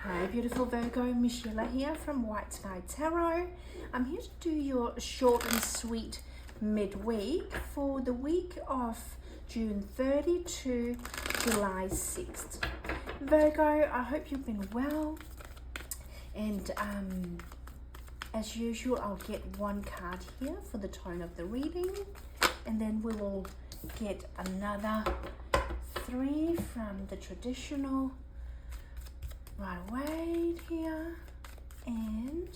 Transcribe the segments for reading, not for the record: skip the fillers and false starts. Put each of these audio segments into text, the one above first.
Hi beautiful Virgo, Michelle here from White Sky Tarot. I'm here to do your short and sweet midweek for the week of June 30 to July 6th. Virgo, I hope you've been well, and as usual I'll get one card here for the tone of the reading, and then we will get another three from the traditional Rider-Waite here, and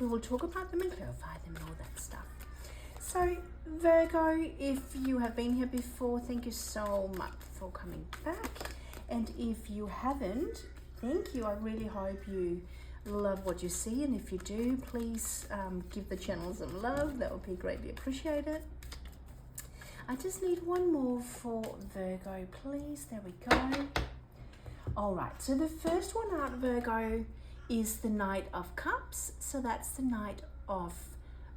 we will talk about them and clarify them and all that stuff. So Virgo, if you have been here before, thank you so much for coming back, and if you haven't, thank you. I really hope you love what you see, and if you do, please give the channel some love. That would be greatly appreciated. I just need one more for Virgo, please. There we go. All right, so the first one out, Virgo, is the Knight of Cups. So that's the Knight of,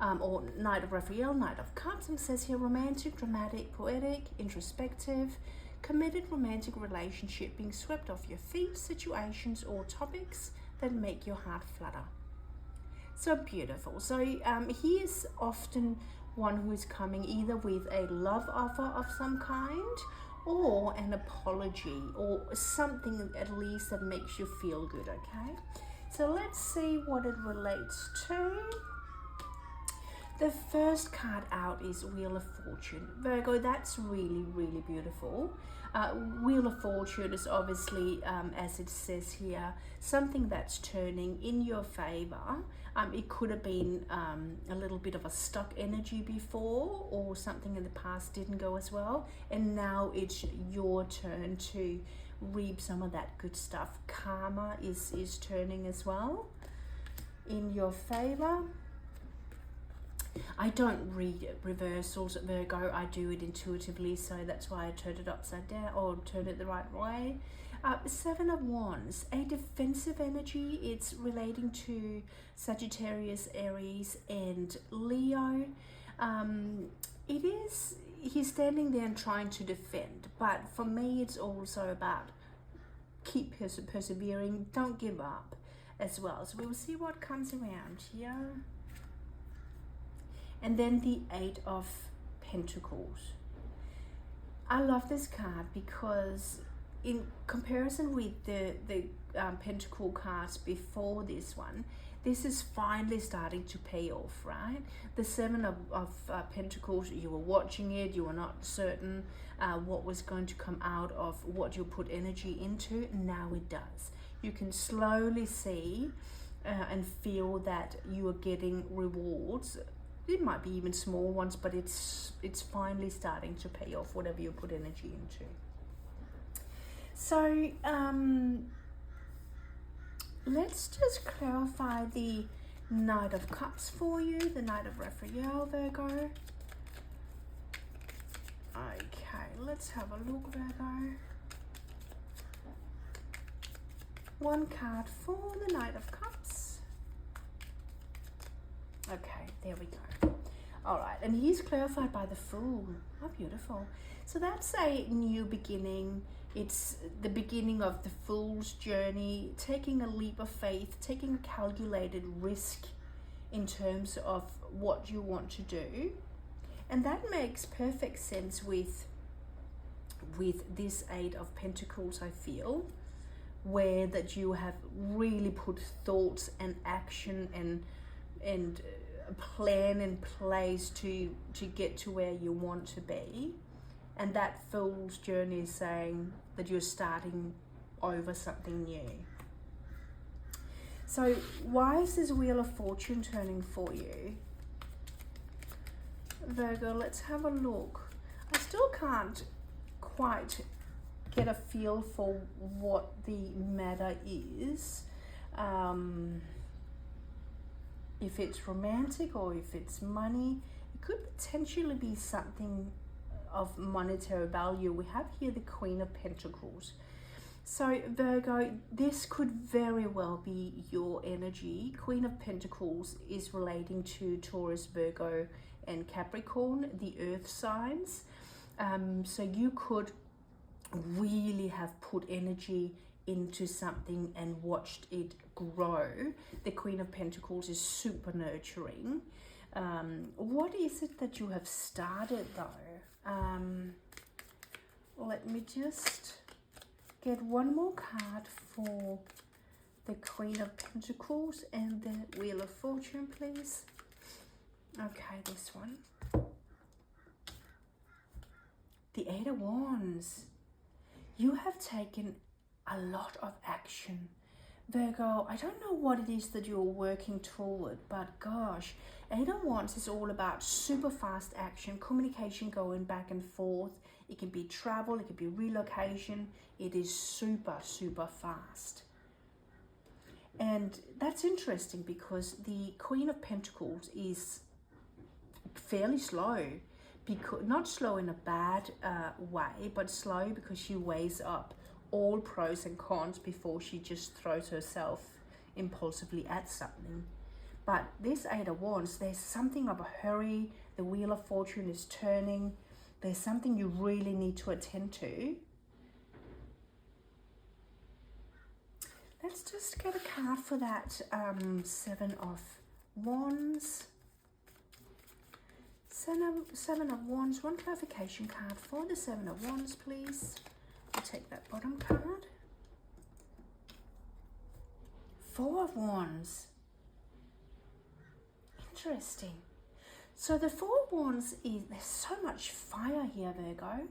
or Knight of Raphael, Knight of Cups. And it says here, romantic, dramatic, poetic, introspective, committed romantic relationship, being swept off your feet, situations or topics that make your heart flutter. So beautiful. So he is often one who is coming either with a love offer of some kind, or an apology, or something at least that makes you feel good, okay? So let's see what it relates to. The first card out is Wheel of Fortune. Virgo, that's really, really beautiful. Wheel of Fortune is obviously, as it says here, something that's turning in your favor. It could have been a little bit of a stuck energy before, or something in the past didn't go as well, and now it's your turn to reap some of that good stuff. Karma is turning as well in your favor. I don't read reversals, Virgo. I do it intuitively, so that's why I turned it upside down, or turned it the right way. Seven of Wands, a defensive energy. It's relating to Sagittarius, Aries, and Leo. He's standing there and trying to defend, but for me it's also about keep persevering, don't give up as well. So we'll see what comes around here. And then the Eight of Pentacles. I love this card because in comparison with the Pentacle cards before this one, this is finally starting to pay off, right? The Seven of Pentacles, you were watching it, you were not certain what was going to come out of what you put energy into. Now it does. You can slowly see and feel that you are getting rewards. It might be even small ones, but it's finally starting to pay off whatever you put energy into. So let's just clarify the Knight of Cups for you, the Knight of Raphael, Virgo. Okay, let's have a look, Virgo. One card for the Knight of Cups. Okay, there we go. All right, and he's clarified by the Fool. How beautiful. So that's a new beginning. It's the beginning of the Fool's journey, taking a leap of faith, taking a calculated risk in terms of what you want to do. And that makes perfect sense with this Eight of Pentacles, I feel, where that you have really put thoughts and action and a plan in place to get to where you want to be. And that Fool's journey is saying that you're starting over something new. So why is this Wheel of Fortune turning for you, Virgo? Let's have a look. I still can't quite get a feel for what the matter is. If it's romantic or if it's money, it could potentially be something of monetary value. We have here the Queen of Pentacles. So Virgo, this could very well be your energy. Queen of Pentacles is relating to Taurus, Virgo, and Capricorn, the earth signs. So you could really have put energy into something and watched it grow. The Queen of Pentacles is super nurturing. What is it that you have started though? Let me just get one more card for the Queen of Pentacles and the Wheel of Fortune, please. Okay, this one. The Eight of Wands. You have taken a lot of action, Virgo. I don't know what it is that you're working toward, but gosh, Eight of Wands is all about super fast action, communication going back and forth. It can be travel, it can be relocation. It is super, super fast. And that's interesting because the Queen of Pentacles is fairly slow. Because, not slow in a bad way, but slow because she weighs up all pros and cons before she just throws herself impulsively at something. But this Eight of Wands, there's something of a hurry. The Wheel of Fortune is turning. There's something you really need to attend to. Let's just get a card for that Seven of Wands. Seven of Wands, one clarification card for the Seven of Wands, please. I'll take that bottom card. Four of Wands. Interesting. So the Four of Wands is, there's so much fire here, Virgo.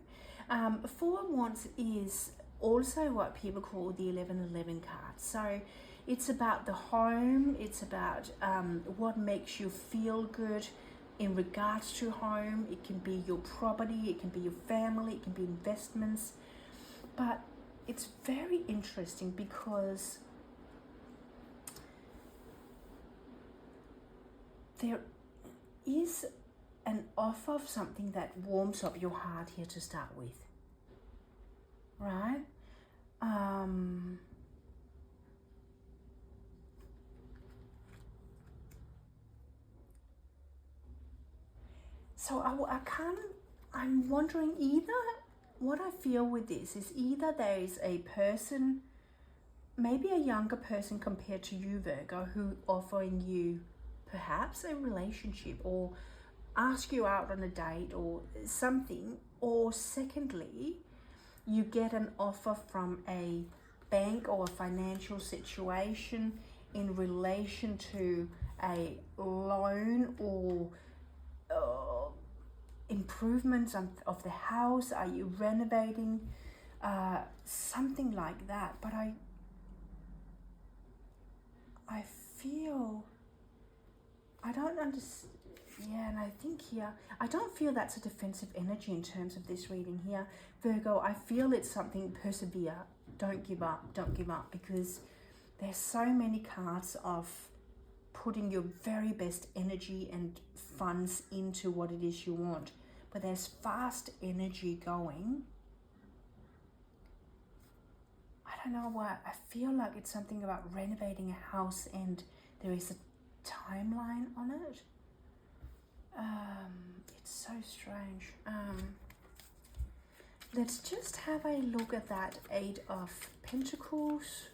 Four of Wands is also what people call the 1111 card. So it's about the home, it's about what makes you feel good in regards to home. It can be your property, it can be your family, it can be investments. But it's very interesting because there is an offer of something that warms up your heart here to start with, right? So I'm wondering, either what I feel with this is either there is a person, maybe a younger person compared to you, Virgo, who offering you perhaps a relationship or ask you out on a date or something, or secondly, you get an offer from a bank or a financial situation in relation to a loan or improvements of the house. Are you renovating? Something like that. But I feel, I don't understand. Yeah, and I think here, I don't feel that's a defensive energy in terms of this reading here, Virgo. I feel it's something, persevere, don't give up, because there's so many cards of putting your very best energy and funds into what it is you want. But there's fast energy going. I don't know why, I feel like it's something about renovating a house and there is a timeline on it. It's so strange. Let's just have a look at that Eight of Pentacles.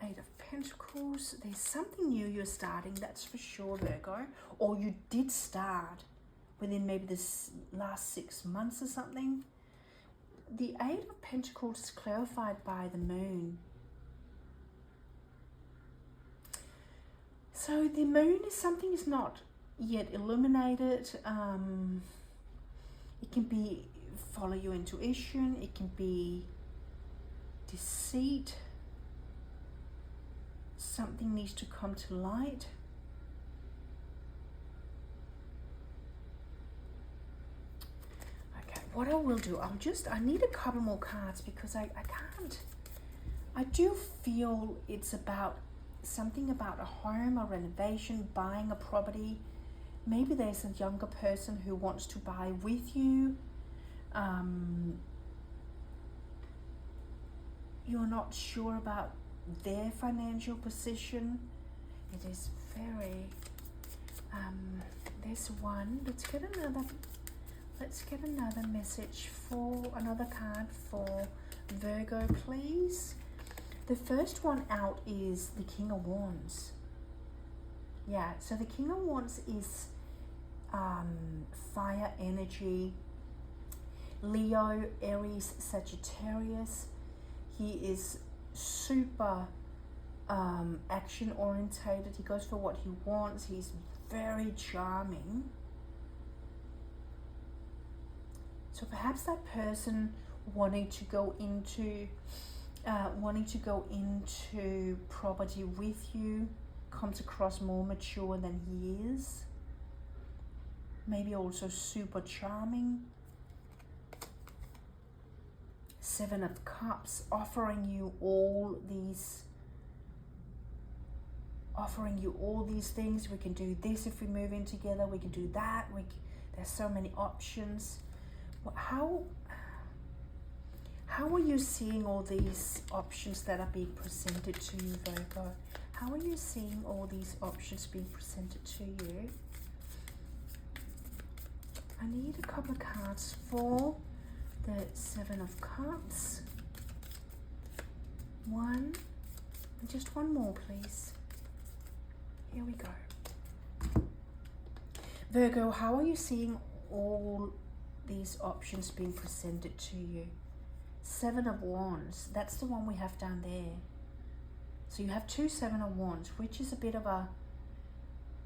Eight of Pentacles. There's something new you're starting, that's for sure, Virgo. Or you did start within maybe this last 6 months or something. The Eight of Pentacles is clarified by the moon. So the moon is something is not yet illuminated. It can be follow your intuition. It can be deceit. Something needs to come to light. Okay, what I will do, I need a couple more cards because I can't. I do feel it's about something about a home, a renovation, buying a property. Maybe there's a younger person who wants to buy with you. You're not sure about their financial position. It is very, there's one. Let's get another Let's get another message for another card for Virgo, please. The first one out is the King of Wands. Yeah, so the King of Wands is fire energy, Leo, Aries, Sagittarius. He is super action orientated. He goes for what he wants. He's very charming. So perhaps that person wanting to go into property with you comes across more mature than he is. Maybe also super charming. 7 of Cups, offering you all these things. We can do this if we move in together. We can do that. There's so many options. How are you seeing all these options that are being presented to you, Virgo? How are you seeing all these options being presented to you? I need a couple of cards for the 7 of Cups. One, and just one more, please. Here we go. Virgo, how are you seeing all these options being presented to you? 7 of Wands, that's the one we have down there. So you have 2 7 of Wands, which is a bit of a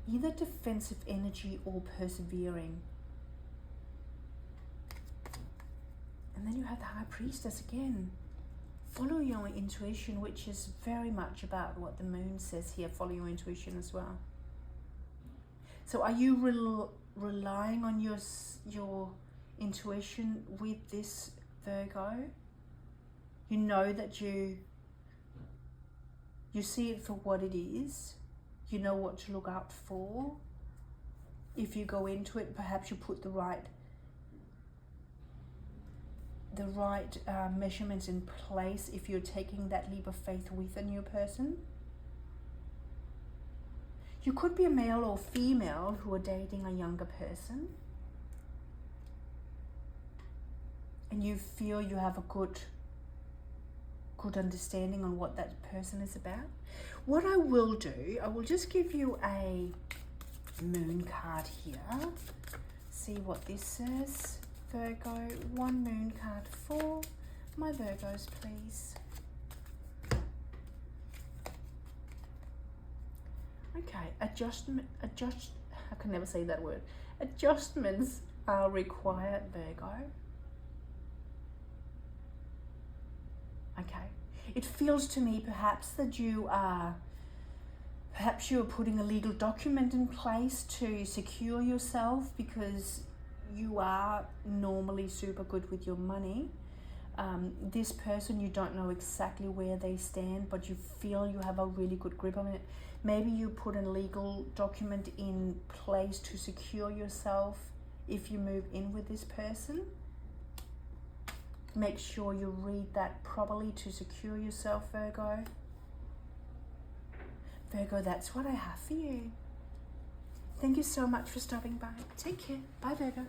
either defensive energy or persevering. And then you have the High Priestess again. Follow your intuition, which is very much about what the moon says here. Follow your intuition as well. So are you relying on your intuition with this, Virgo? You know that you see it for what it is. You know what to look out for. If you go into it, perhaps you put the right measurements in place if you're taking that leap of faith with a new person. You could be a male or female who are dating a younger person, and you feel you have a good understanding on what that person is about. What I will do, I will just give you a moon card here. See what this says. Virgo, one moon card for my Virgos, please. Okay, I can never say that word. Adjustments are required, Virgo. Okay, it feels to me perhaps that you are putting a legal document in place to secure yourself, because you are normally super good with your money. This person, you don't know exactly where they stand, but you feel you have a really good grip on it. Maybe you put a legal document in place to secure yourself if you move in with this person. Make sure you read that properly to secure yourself, Virgo. Virgo, that's what I have for you. Thank you so much for stopping by. Take care. Bye, Virgo.